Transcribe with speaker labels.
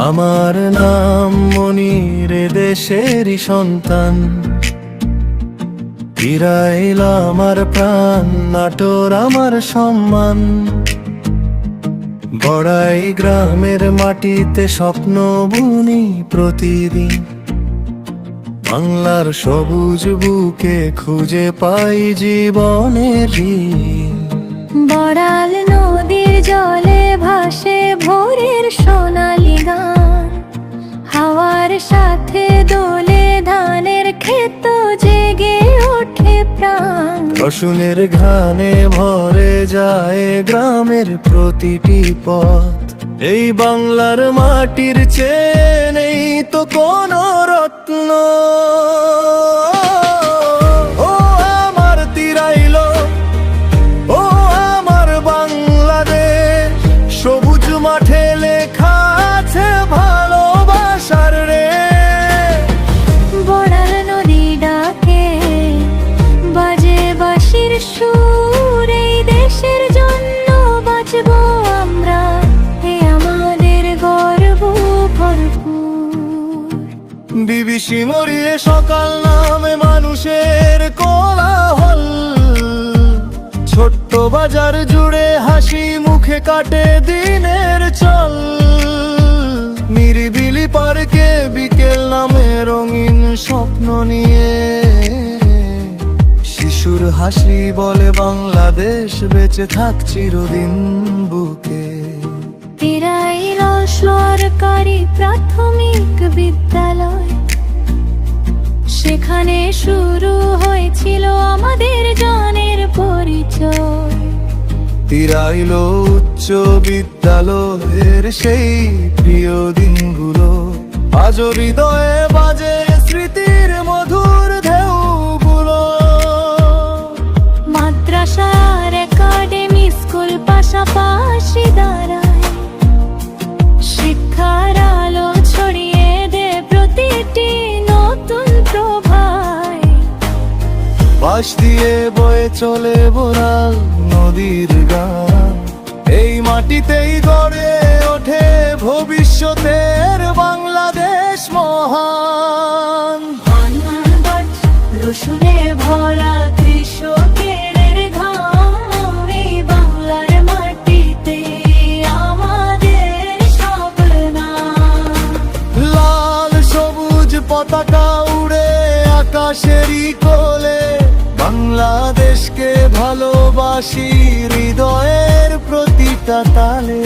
Speaker 1: আমার নাম মনির, দেশেরই সন্তান। ইসরাইল আমার প্রাণ, নাটোর আমার সম্মান। বড়াই গ্রামের মাটিতে স্বপ্ন বুনি প্রতিদিন। বাংলার সবুজ বুকে খুঁজে পাই জীবনের ঋণ।
Speaker 2: বড়াল নদীর জলে ভাসে ভোরের সোনালি গান। হাওয়ার সাথে দোলে ধানের ক্ষেত, জেগে ওঠে প্রাণ।
Speaker 1: রসুনের ঘ্রাণে ভরে যায় গ্রামের প্রতিটি পথ। এই বাংলার মাটির চেয়ে নেই তো কোনো রত্ন। ও আমার তিরাইল, ও আমার বাংলাদেশ, সবুজ মাঠে লেখা আছে ভালোবাসার রে।
Speaker 2: বড়াল নদী ডাকে, বাজে বাঁশির সুর। এই দেশের জন্য বাঁচবো আমরা, এ আমাদের গর্ব ভরপুর।
Speaker 1: বিবিসি মরিয়ে সকাল নামে মানুষের কোলাহল। ছোট্ট বাজার জুড়ে হাসি মুখে কাটে দিনের চল। নিরিবিলি পার্কে বিকেল নামে রঙিন স্বপ্ন নিয়ে। শিশুর হাসি বলে বাংলাদেশ বেঁচে থাক চিরদিন বুকে।
Speaker 2: ইসরাইল সরকারি প্রাথমিক বিদ্যালয়, সেখানে শুরু হয়েছিল আমাদের জানের পরিচয়।
Speaker 1: ইসরাইল উচ্চ বিদ্যালয়ের সেই প্রিয় দিনগুলো আজও হৃদয়ে বাজে স্মৃতির মধুর ঢেউগুলো।
Speaker 2: মাদ্রাসার একাডেমি স্কুল পাশাপাশি দাঁড়ায়, শিক্ষার আলো ছড়িয়ে দে প্রতিটি নতুন প্রভায়।
Speaker 1: পাশ দিয়ে বয়ে চলে বড়াল নদীর গান। এই মাটিতেই গড়ে ওঠে ভবিষ্যতের বাংলাদেশ মহান।
Speaker 2: রসুনে ভরা কৃষকের ঘাম, এই বাংলার মাটিতে আমাদের স্বপ্ন।
Speaker 1: লাল সবুজ পতাকা উড়ে আকাশেরই কোলে। বাংলাদেশকে ভালোবাসি হৃদয়ের প্রতিটা তালে।